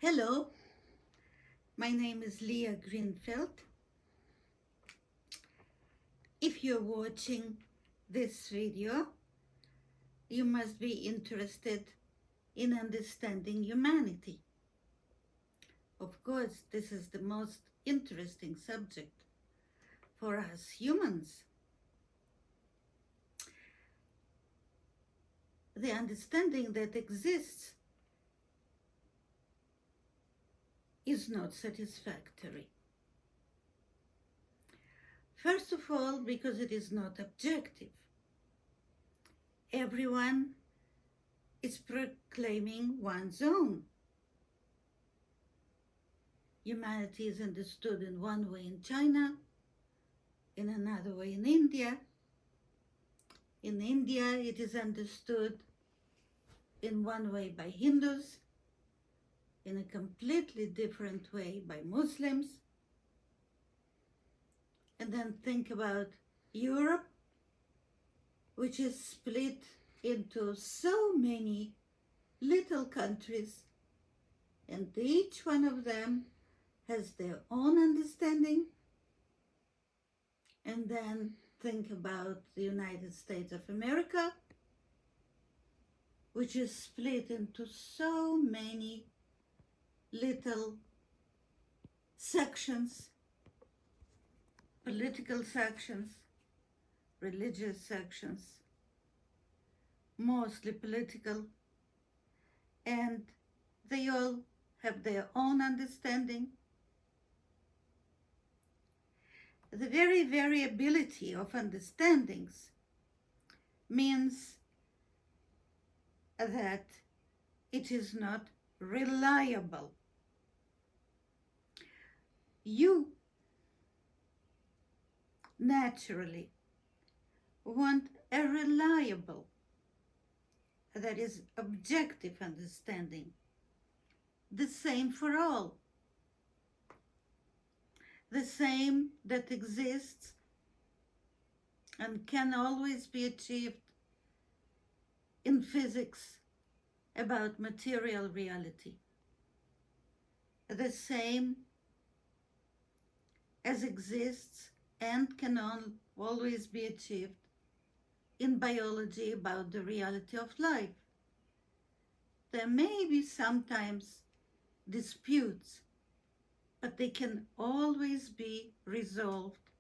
Hello, my name is Leah Greenfeld. If you're watching this video, you must be interested in understanding humanity. Of course, this is the most interesting subject for us humans. The understanding that exists is not satisfactory. First of all, because it is not objective. Everyone is proclaiming one's own. Humanity is understood in one way in China, in another way in India. In India, it is understood in one way by Hindus, in a completely different way by Muslims. And then think about Europe, which is split into so many little countries, and each one of them has their own understanding. And then think about the United States of America, which is split into so many little sections, political sections, religious sections, mostly political, and they all have their own understanding. The very variability of understandings means that it is not reliable. You naturally want a reliable, that is, objective understanding, the same for all, the same that exists and can always be achieved in physics about material reality, the same as exists and can always be achieved in biology about the reality of life. There may be sometimes disputes, but they can always be resolved,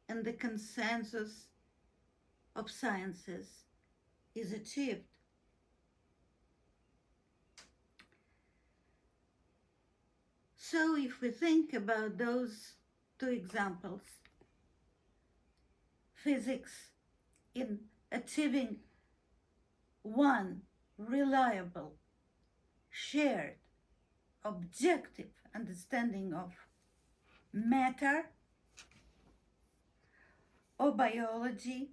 and the consensus of sciences is achieved. So if we think about those two examples, physics in achieving one reliable, shared, objective understanding of matter, or biology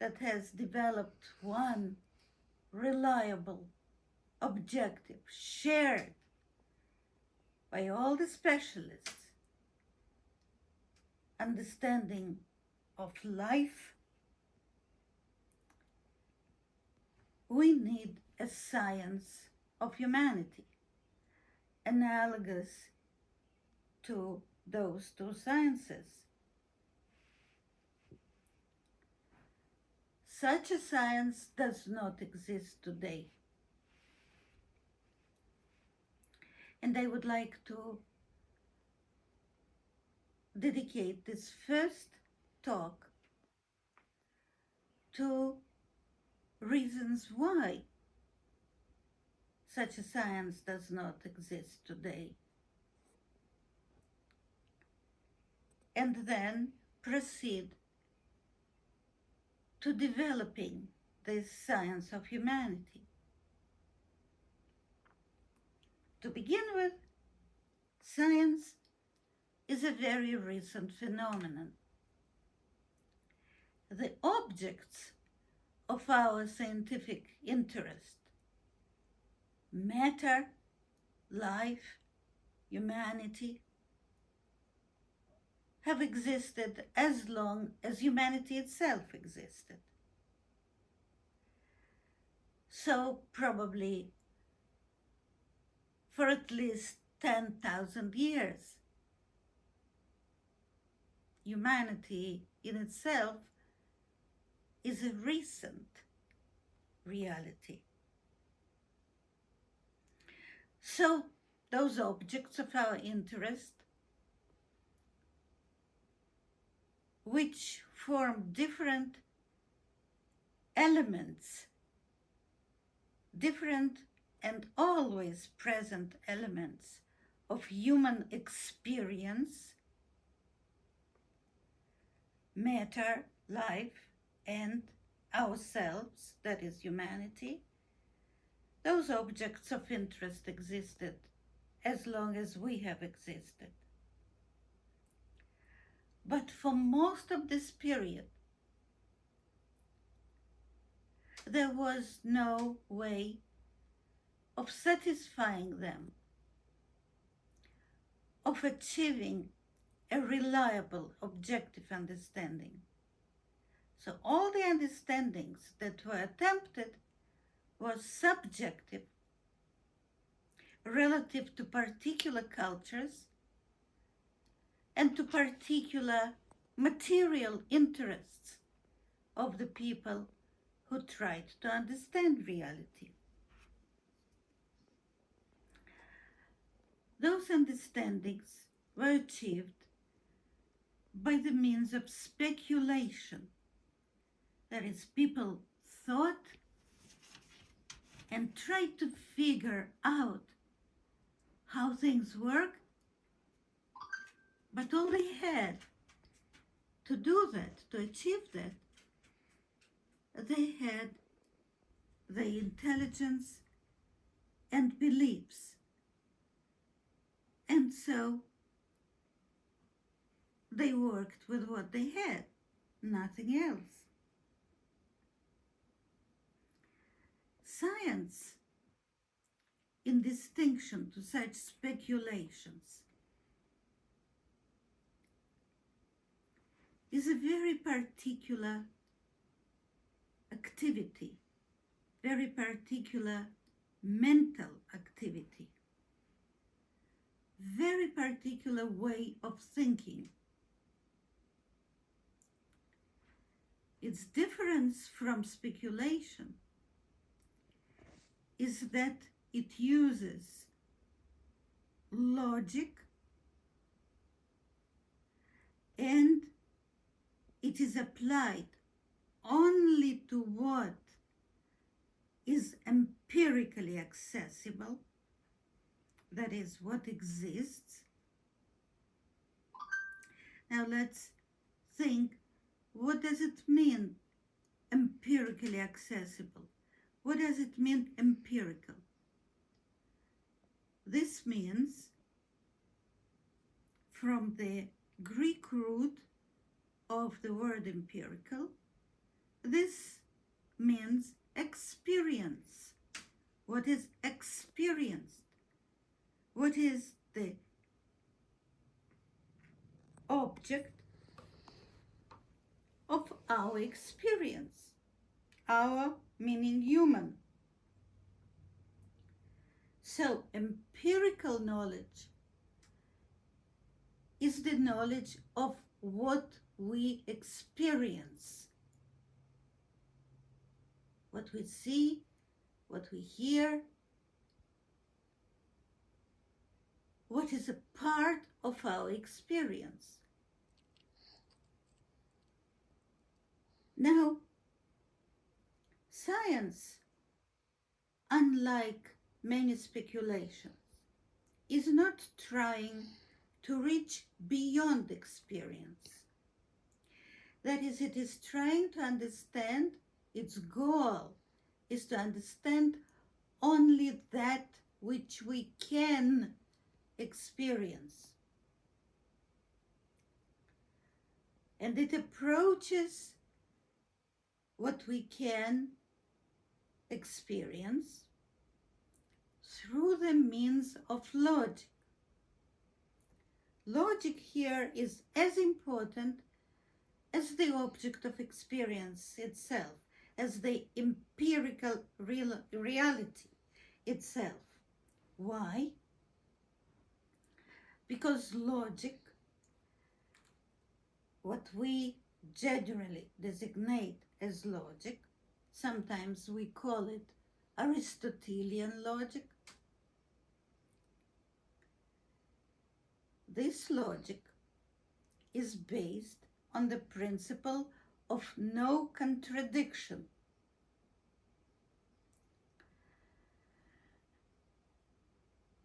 that has developed one reliable, objective, shared by all the specialists understanding of life, we need a science of humanity analogous to those two sciences. Such a science does not exist today. And I would like to dedicate this first talk to reasons why such a science does not exist today. And then proceed to developing this science of humanity. To begin with, science is a very recent phenomenon. The objects of our scientific interest, matter, life, humanity, have existed as long as humanity itself existed. So probably for at least 10,000 years. Humanity in itself is a recent reality. So those objects of our interest, which form different elements, different and always present elements of human experience, matter, life, and ourselves, that is humanity, those objects of interest existed as long as we have existed. But for most of this period, there was no way of satisfying them, of achieving a reliable, objective understanding. So all the understandings that were attempted were subjective, relative to particular cultures and to particular material interests of the people who tried to understand reality. Those understandings were achieved by the means of speculation. That is, people thought and tried to figure out how things work, but all they had to do that, to achieve that, they had the intelligence and beliefs. And so they worked with what they had, nothing else. Science, in distinction to such speculations, is a very particular activity, very particular mental activity, very particular way of thinking. Its difference from speculation is that it uses logic and it is applied only to what is empirically accessible, that is, what exists. Now let's think, what does it mean, empirically accessible? What does it mean, empirical? This means, from the Greek root of the word empirical, this means experience. What is experienced? What is the object of our experience? Our meaning human. So empirical knowledge is the knowledge of what we experience, what we see, what we hear, what is a part of our experience. Now, science, unlike many speculations, is not trying to reach beyond experience. That is, it is trying to understand, its goal is to understand only that which we can experience. And it approaches what we can experience through the means of logic. Logic here is as important as the object of experience itself, as the empirical reality itself. Why? because logic, what we generally designate as logic, sometimes we call it Aristotelian logic. This logic is based on the principle of no contradiction.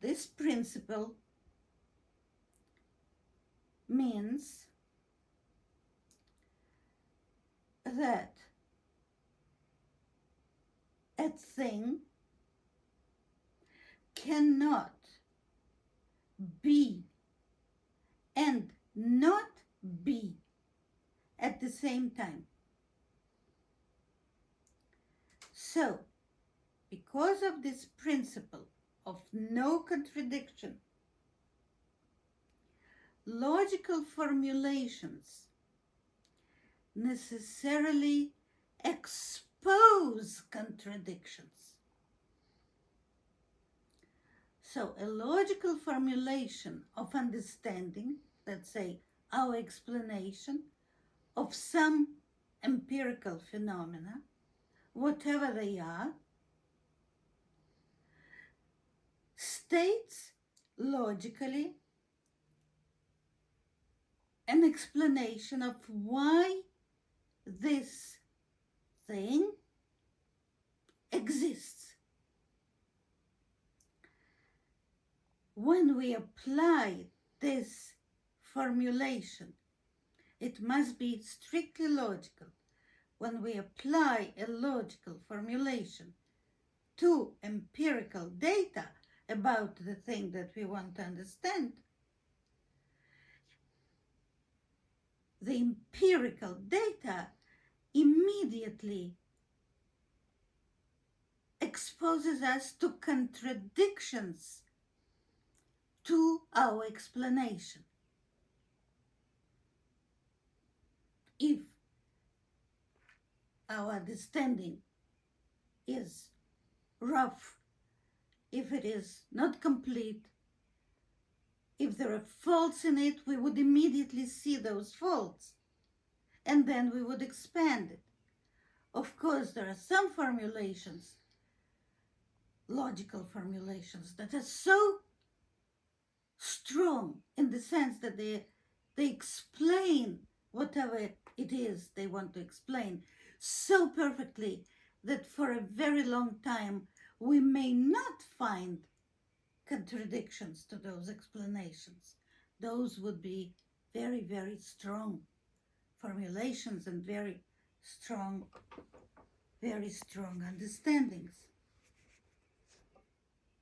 This principle means that a thing cannot be and not be at the same time. So, because of this principle of no contradiction, logical formulations necessarily expose contradictions. So a logical formulation of understanding, let's say our explanation of some empirical phenomena, whatever they are, states logically an explanation of why this thing exists. When we apply this formulation, it must be strictly logical. When we apply a logical formulation to empirical data about the thing that we want to understand, the empirical data immediately exposes us to contradictions to our explanation. If our understanding is rough, if it is not complete, if there are faults in it, we would immediately see those faults, and then we would expand it. Of course, there are some formulations, logical formulations, that are so strong in the sense that they explain whatever it is they want to explain so perfectly that for a very long time we may not find contradictions to those explanations. Those would be very, very strong formulations and very strong understandings.